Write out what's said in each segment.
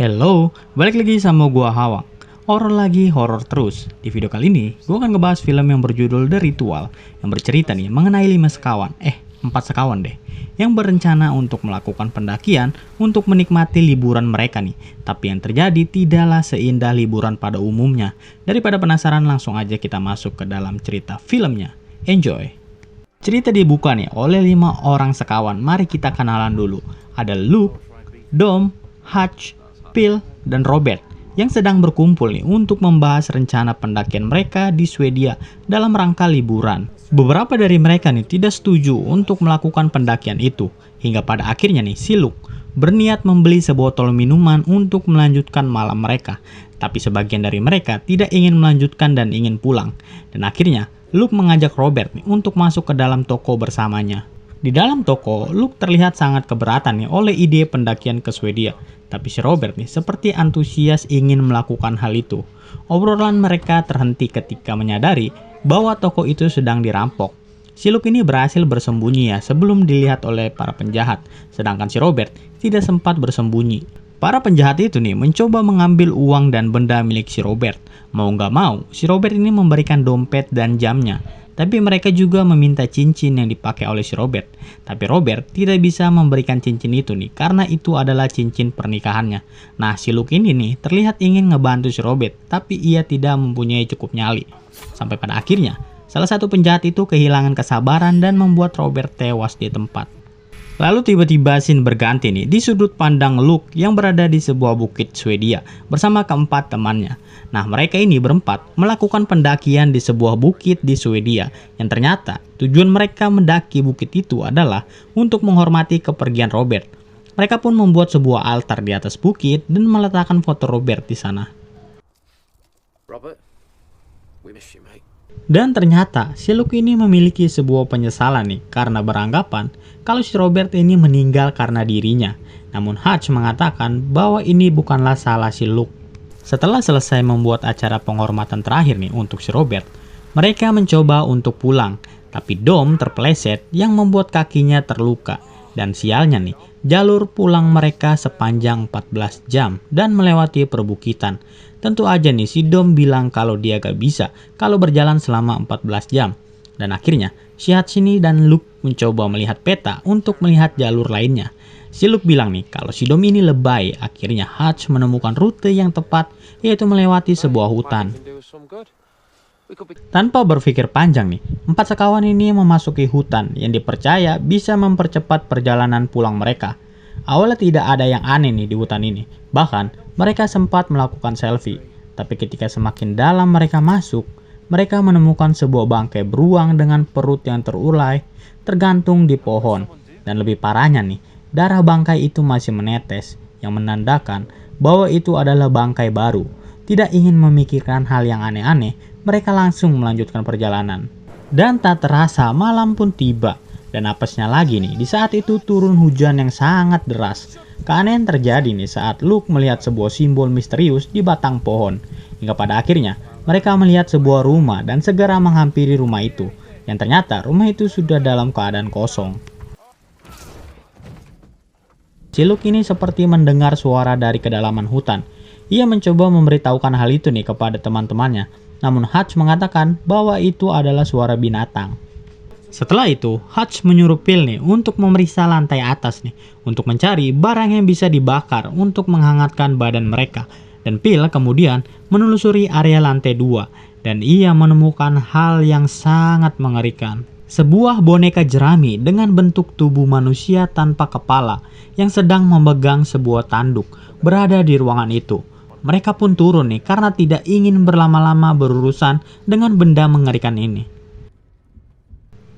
Hello, balik lagi sama gua Hawang. Horor lagi, horor terus. Di video kali ini, gua akan ngebahas film yang berjudul The Ritual, yang bercerita nih mengenai 4 sekawan deh, yang berencana untuk melakukan pendakian untuk menikmati liburan mereka nih. Tapi yang terjadi tidaklah seindah liburan pada umumnya. Daripada penasaran, langsung aja kita masuk ke dalam cerita filmnya. Enjoy! Cerita dibuka nih oleh 5 orang sekawan. Mari kita kenalan dulu. Ada Luke, Dom, Hutch, Phil, dan Robert yang sedang berkumpul nih untuk membahas rencana pendakian mereka di Swedia dalam rangka liburan. Beberapa dari mereka nih tidak setuju untuk melakukan pendakian itu, hingga pada akhirnya nih si Luke berniat membeli sebotol minuman untuk melanjutkan malam mereka. Tapi sebagian dari mereka tidak ingin melanjutkan dan ingin pulang. Dan akhirnya Luke mengajak Robert nih untuk masuk ke dalam toko bersamanya. Di dalam toko, Luke terlihat sangat keberatan nih oleh ide pendakian ke Swedia. Tapi si Robert nih seperti antusias ingin melakukan hal itu. Obrolan mereka terhenti ketika menyadari bahwa toko itu sedang dirampok. Si Luke ini berhasil bersembunyi ya sebelum dilihat oleh para penjahat. Sedangkan si Robert tidak sempat bersembunyi. Para penjahat itu nih mencoba mengambil uang dan benda milik si Robert. Mau nggak mau, si Robert ini memberikan dompet dan jamnya. Tapi mereka juga meminta cincin yang dipakai oleh si Robert. Tapi Robert tidak bisa memberikan cincin itu nih karena itu adalah cincin pernikahannya. Nah, si Luke ini nih terlihat ingin ngebantu si Robert, tapi ia tidak mempunyai cukup nyali. Sampai pada akhirnya, salah satu penjahat itu kehilangan kesabaran dan membuat Robert tewas di tempat. Lalu tiba-tiba scene berganti nih di sudut pandang Luke yang berada di sebuah bukit Swedia bersama keempat temannya. Nah, mereka ini berempat melakukan pendakian di sebuah bukit di Swedia yang ternyata tujuan mereka mendaki bukit itu adalah untuk menghormati kepergian Robert. Mereka pun membuat sebuah altar di atas bukit dan meletakkan foto Robert di sana. Robert, we miss you, mate. Dan ternyata si Luke ini memiliki sebuah penyesalan nih karena beranggapan kalau si Robert ini meninggal karena dirinya. Namun Hutch mengatakan bahwa ini bukanlah salah si Luke. Setelah selesai membuat acara penghormatan terakhir nih untuk si Robert, mereka mencoba untuk pulang. Tapi Dom terpeleset yang membuat kakinya terluka. Dan sialnya nih, jalur pulang mereka sepanjang 14 jam dan melewati perbukitan. Tentu aja nih si Dom bilang kalau dia gak bisa kalau berjalan selama 14 jam. Dan akhirnya si Hutch ini dan Luke mencoba melihat peta untuk melihat jalur lainnya. Si Luke bilang nih kalau si Dom ini lebay. Akhirnya Hutch menemukan rute yang tepat, yaitu melewati sebuah hutan. Tanpa berpikir panjang nih, 4 sekawan ini memasuki hutan yang dipercaya bisa mempercepat perjalanan pulang mereka. Awalnya tidak ada yang aneh nih di hutan ini. Bahkan mereka sempat melakukan selfie. Tapi ketika semakin dalam mereka masuk, mereka menemukan sebuah bangkai beruang dengan perut yang terulai tergantung di pohon. Dan lebih parahnya nih, darah bangkai itu masih menetes yang menandakan bahwa itu adalah bangkai baru. Tidak ingin memikirkan hal yang aneh-aneh, mereka langsung melanjutkan perjalanan. Dan tak terasa malam pun tiba. Dan apesnya lagi nih, di saat itu turun hujan yang sangat deras. Keanehan terjadi nih saat Luke melihat sebuah simbol misterius di batang pohon. Hingga pada akhirnya, mereka melihat sebuah rumah dan segera menghampiri rumah itu. Yang ternyata rumah itu sudah dalam keadaan kosong. Si Luke ini seperti mendengar suara dari kedalaman hutan. Ia mencoba memberitahukan hal itu nih kepada teman-temannya. Namun Hutch mengatakan bahwa itu adalah suara binatang. Setelah itu, Hutch menyuruh Phil nih untuk memeriksa lantai atas nih untuk mencari barang yang bisa dibakar untuk menghangatkan badan mereka. Dan Phil kemudian menelusuri area lantai 2 dan ia menemukan hal yang sangat mengerikan. Sebuah boneka jerami dengan bentuk tubuh manusia tanpa kepala yang sedang memegang sebuah tanduk berada di ruangan itu. Mereka pun turun nih karena tidak ingin berlama-lama berurusan dengan benda mengerikan ini.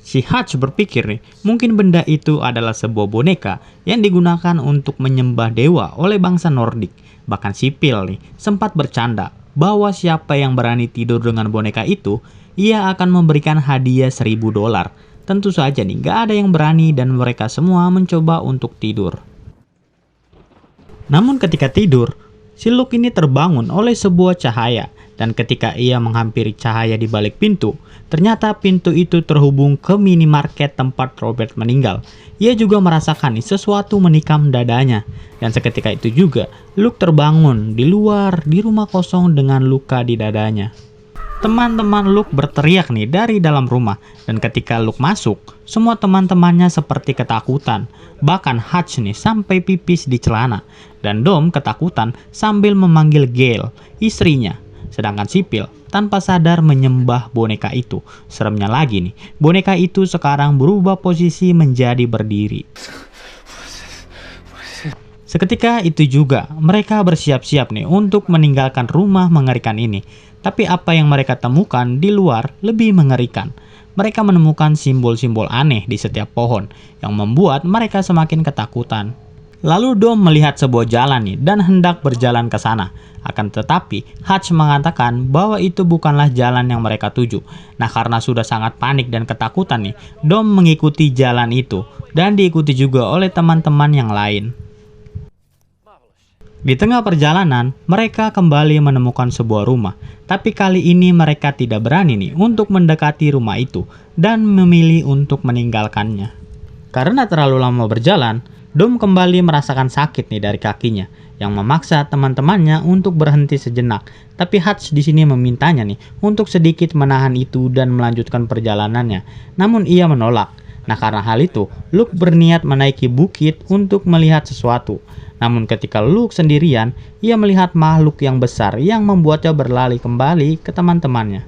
Si Hutch berpikir nih, mungkin benda itu adalah sebuah boneka yang digunakan untuk menyembah dewa oleh bangsa Nordik. Bahkan si Phil nih sempat bercanda bahwa siapa yang berani tidur dengan boneka itu, ia akan memberikan hadiah $1.000. Tentu saja nih, gak ada yang berani dan mereka semua mencoba untuk tidur. Namun ketika tidur, si Luke ini terbangun oleh sebuah cahaya Dan ketika ia menghampiri cahaya di balik pintu, ternyata pintu itu terhubung ke minimarket tempat Robert meninggal. Ia juga merasakan nih sesuatu menikam dadanya. Dan seketika itu juga Luke terbangun di luar di rumah kosong dengan luka di dadanya. Teman-teman Luke berteriak nih dari dalam rumah, dan ketika Luke masuk, semua teman-temannya seperti ketakutan. Bahkan Hutch nih sampai pipis di celana, dan Dom ketakutan sambil memanggil Gail, istrinya. Sedangkan Sipil tanpa sadar menyembah boneka itu. Seremnya lagi nih, boneka itu sekarang berubah posisi menjadi berdiri. Seketika itu juga mereka bersiap-siap nih untuk meninggalkan rumah mengerikan ini. Tapi apa yang mereka temukan di luar lebih mengerikan. Mereka menemukan simbol-simbol aneh di setiap pohon yang membuat mereka semakin ketakutan. Lalu Dom melihat sebuah jalan nih dan hendak berjalan ke sana. Akan tetapi Hutch mengatakan bahwa itu bukanlah jalan yang mereka tuju. Nah, karena sudah sangat panik dan ketakutan nih, Dom mengikuti jalan itu dan diikuti juga oleh teman-teman yang lain. Di tengah perjalanan, mereka kembali menemukan sebuah rumah. Tapi kali ini mereka tidak berani nih untuk mendekati rumah itu dan memilih untuk meninggalkannya. Karena terlalu lama berjalan, Dom kembali merasakan sakit nih dari kakinya, yang memaksa teman-temannya untuk berhenti sejenak. Tapi Hutch di sini memintanya nih untuk sedikit menahan itu dan melanjutkan perjalanannya. Namun ia menolak. Nah, karena hal itu, Luke berniat menaiki bukit untuk melihat sesuatu. Namun ketika Luke sendirian, ia melihat makhluk yang besar yang membuatnya berlari kembali ke teman-temannya.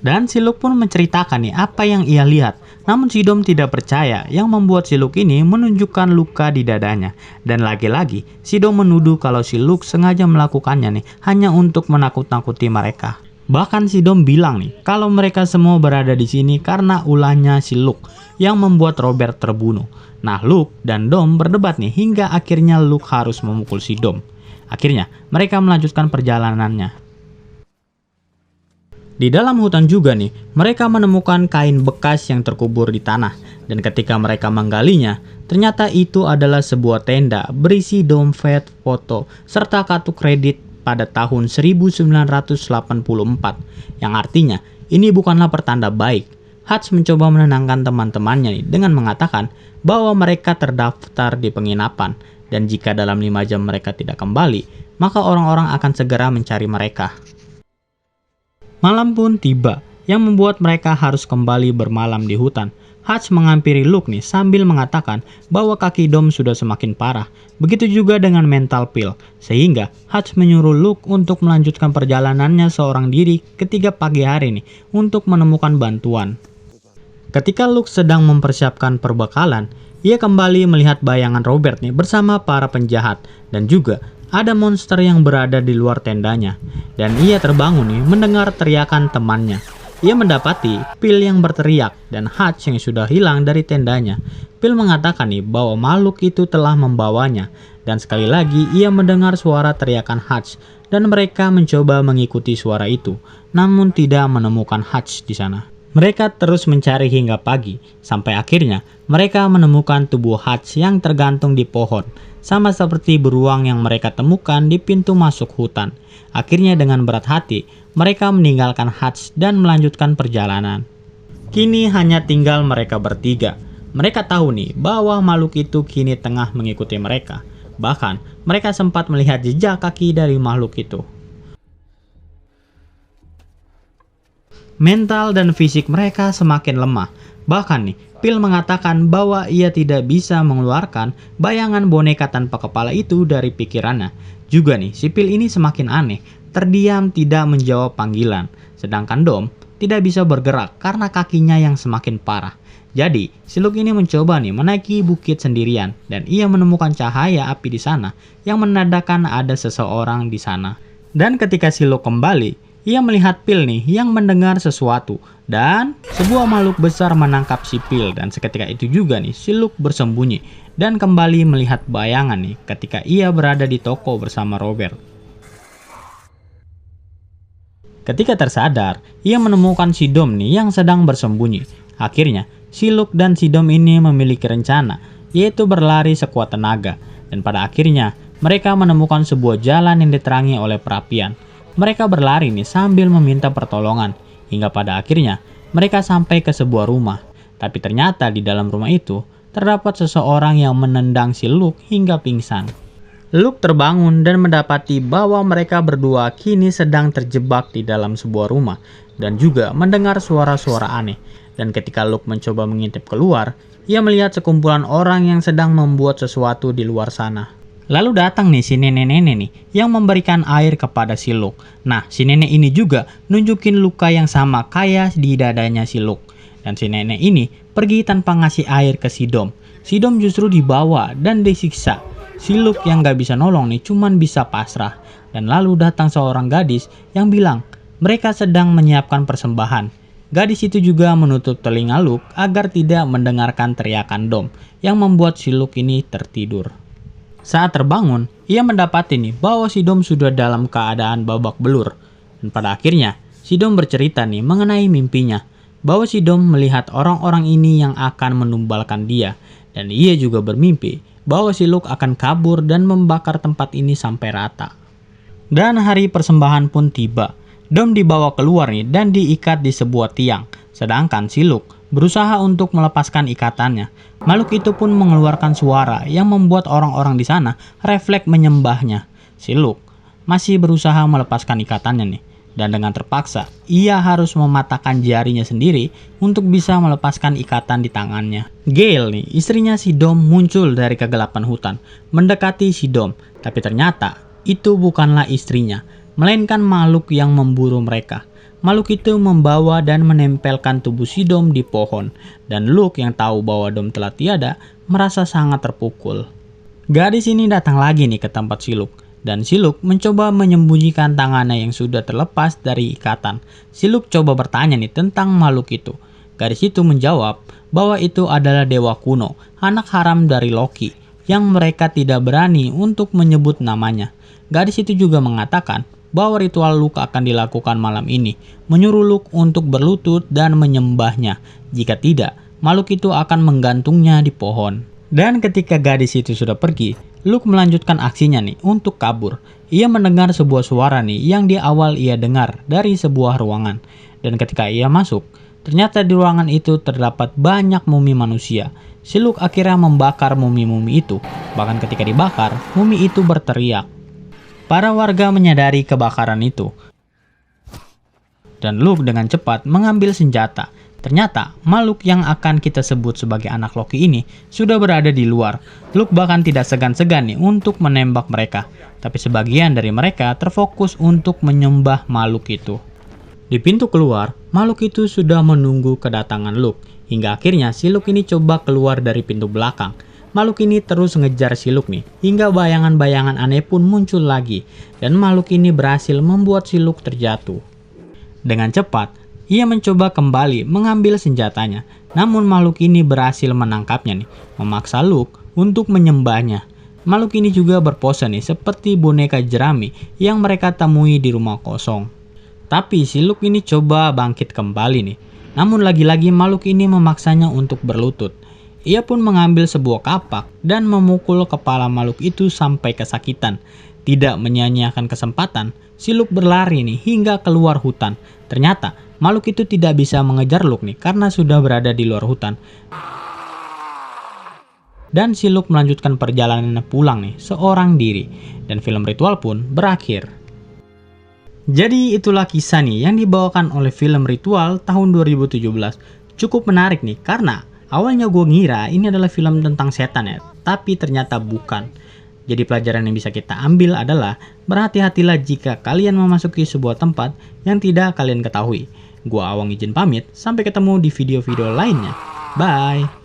Dan si Luke pun menceritakan nih apa yang ia lihat. Namun si Dom tidak percaya, yang membuat si Luke ini menunjukkan luka di dadanya. Dan lagi-lagi, si Dom menuduh kalau si Luke sengaja melakukannya nih hanya untuk menakut-nakuti mereka. Bahkan si Dom bilang nih kalau mereka semua berada di sini karena ulahnya si Luke yang membuat Robert terbunuh. Nah, Luke dan Dom berdebat nih hingga akhirnya Luke harus memukul si Dom. Akhirnya mereka melanjutkan perjalanannya. Di dalam hutan juga nih, mereka menemukan kain bekas yang terkubur di tanah. Dan ketika mereka menggalinya, ternyata itu adalah sebuah tenda berisi dompet, foto, serta kartu kredit pada tahun 1984. Yang artinya, ini bukanlah pertanda baik. Hutch mencoba menenangkan teman-temannya nih dengan mengatakan bahwa mereka terdaftar di penginapan. Dan jika dalam 5 jam mereka tidak kembali, maka orang-orang akan segera mencari mereka. Malam pun tiba, yang membuat mereka harus kembali bermalam di hutan. Hutch menghampiri Luke nih sambil mengatakan bahwa kaki Dom sudah semakin parah. Begitu juga dengan mental pill, sehingga Hutch menyuruh Luke untuk melanjutkan perjalanannya seorang diri ketika pagi hari nih untuk menemukan bantuan. Ketika Luke sedang mempersiapkan perbekalan, ia kembali melihat bayangan Robert nih bersama para penjahat, dan juga ada monster yang berada di luar tendanya. Dan ia terbangun nih mendengar teriakan temannya. Ia mendapati Phil yang berteriak dan Hutch yang sudah hilang dari tendanya. Phil mengatakan nih bahwa makhluk itu telah membawanya. Dan sekali lagi ia mendengar suara teriakan Hutch dan mereka mencoba mengikuti suara itu, namun tidak menemukan Hutch di sana. Mereka terus mencari hingga pagi, sampai akhirnya mereka menemukan tubuh Hutch yang tergantung di pohon, sama seperti beruang yang mereka temukan di pintu masuk hutan. Akhirnya dengan berat hati, mereka meninggalkan Hutch dan melanjutkan perjalanan. Kini hanya tinggal mereka bertiga. Mereka tahu nih bahwa makhluk itu kini tengah mengikuti mereka. Bahkan mereka sempat melihat jejak kaki dari makhluk itu. Mental dan fisik mereka semakin lemah. Bahkan nih, Phil mengatakan bahwa ia tidak bisa mengeluarkan bayangan boneka tanpa kepala itu dari pikirannya. Juga nih, si Phil ini semakin aneh, terdiam tidak menjawab panggilan. Sedangkan Dom tidak bisa bergerak karena kakinya yang semakin parah. Jadi, si Luke ini mencoba nih menaiki bukit sendirian dan ia menemukan cahaya api di sana yang menandakan ada seseorang di sana. Dan ketika si Luke kembali, ia melihat Phil nih yang mendengar sesuatu dan sebuah makhluk besar menangkap si Phil. Dan seketika itu juga nih si Luke bersembunyi dan kembali melihat bayangan nih ketika ia berada di toko bersama Robert. Ketika tersadar, ia menemukan si Dom nih yang sedang bersembunyi. Akhirnya, si Luke dan si Dom ini memiliki rencana, yaitu berlari sekuat tenaga. Dan pada akhirnya, mereka menemukan sebuah jalan yang diterangi oleh perapian. Mereka berlari nih sambil meminta pertolongan, hingga pada akhirnya mereka sampai ke sebuah rumah. Tapi ternyata di dalam rumah itu terdapat seseorang yang menendang si Luke hingga pingsan. Luke terbangun dan mendapati bahwa mereka berdua kini sedang terjebak di dalam sebuah rumah dan juga mendengar suara-suara aneh. Dan ketika Luke mencoba mengintip keluar, ia melihat sekumpulan orang yang sedang membuat sesuatu di luar sana. Lalu datang nih si nenek-nenek nih yang memberikan air kepada si Luke. Nah, si nenek ini juga nunjukin luka yang sama kayak di dadanya si Luke. Dan si nenek ini pergi tanpa ngasih air ke si Dom. Si Dom justru dibawa dan disiksa. Si Luke yang gak bisa nolong nih cuman bisa pasrah. Dan lalu datang seorang gadis yang bilang mereka sedang menyiapkan persembahan. Gadis itu juga menutup telinga Luke agar tidak mendengarkan teriakan Dom yang membuat si Luke ini tertidur. Saat terbangun, ia mendapati nih bahwa si Dom sudah dalam keadaan babak belur. Dan pada akhirnya, si Dom bercerita nih mengenai mimpinya. Bahwa si Dom melihat orang-orang ini yang akan menumbalkan dia. Dan ia juga bermimpi bahwa si Luke akan kabur dan membakar tempat ini sampai rata. Dan hari persembahan pun tiba. Dom dibawa keluar nih dan diikat di sebuah tiang. Sedangkan si Luke berusaha untuk melepaskan ikatannya. Makhluk itu pun mengeluarkan suara yang membuat orang-orang di sana refleks menyembahnya. Si Luke masih berusaha melepaskan ikatannya nih. Dan dengan terpaksa, ia harus mematahkan jarinya sendiri untuk bisa melepaskan ikatan di tangannya. Gail nih, istrinya si Dom muncul dari kegelapan hutan, mendekati si Dom. Tapi ternyata itu bukanlah istrinya, melainkan makhluk yang memburu mereka. Makhluk itu membawa dan menempelkan tubuh si Dom di pohon. Dan Luke yang tahu bahwa Dom telah tiada, merasa sangat terpukul. Gadis ini datang lagi nih ke tempat si Luke. Dan si Luke mencoba menyembunyikan tangannya yang sudah terlepas dari ikatan. Si Luke coba bertanya nih tentang makhluk itu. Gadis itu menjawab bahwa itu adalah dewa kuno, anak haram dari Loki, yang mereka tidak berani untuk menyebut namanya. Gadis itu juga mengatakan bahwa ritual Luke akan dilakukan malam ini, menyuruh Luke untuk berlutut dan menyembahnya. Jika tidak, makhluk itu akan menggantungnya di pohon. Dan ketika gadis itu sudah pergi, Luke melanjutkan aksinya nih untuk kabur. Ia mendengar sebuah suara nih yang di awal ia dengar dari sebuah ruangan. Dan ketika ia masuk, ternyata di ruangan itu terdapat banyak mumi manusia. Si Luke akhirnya membakar mumi-mumi itu. Bahkan ketika dibakar, mumi itu berteriak. Para warga menyadari kebakaran itu. Dan Luke dengan cepat mengambil senjata. Ternyata makhluk yang akan kita sebut sebagai anak Loki ini sudah berada di luar. Luke bahkan tidak segan-segan nih untuk menembak mereka. Tapi sebagian dari mereka terfokus untuk menyembah makhluk itu. Di pintu keluar, makhluk itu sudah menunggu kedatangan Luke. Hingga akhirnya si Luke ini coba keluar dari pintu belakang. Makhluk ini terus ngejar si Luke nih. Hingga bayangan-bayangan aneh pun muncul lagi. Dan makhluk ini berhasil membuat si Luke terjatuh. Dengan cepat, ia mencoba kembali mengambil senjatanya, namun makhluk ini berhasil menangkapnya nih, memaksa Luke untuk menyembahnya. Makhluk ini juga berpose nih seperti boneka jerami yang mereka temui di rumah kosong. Tapi si Luke ini coba bangkit kembali nih, namun lagi-lagi makhluk ini memaksanya untuk berlutut. Ia pun mengambil sebuah kapak dan memukul kepala makhluk itu sampai kesakitan. Tidak menyia-nyiakan kesempatan, si Luke berlari nih hingga keluar hutan. Ternyata makhluk itu tidak bisa mengejar Luke nih karena sudah berada di luar hutan. Dan si Luke melanjutkan perjalanannya pulang nih seorang diri. Dan film Ritual pun berakhir. Jadi itulah kisah nih yang dibawakan oleh film Ritual tahun 2017. Cukup menarik nih karena awalnya gue ngira ini adalah film tentang setan ya. Tapi ternyata bukan. Jadi pelajaran yang bisa kita ambil adalah berhati-hatilah jika kalian memasuki sebuah tempat yang tidak kalian ketahui. Gua Awang izin pamit, sampai ketemu di video-video lainnya. Bye!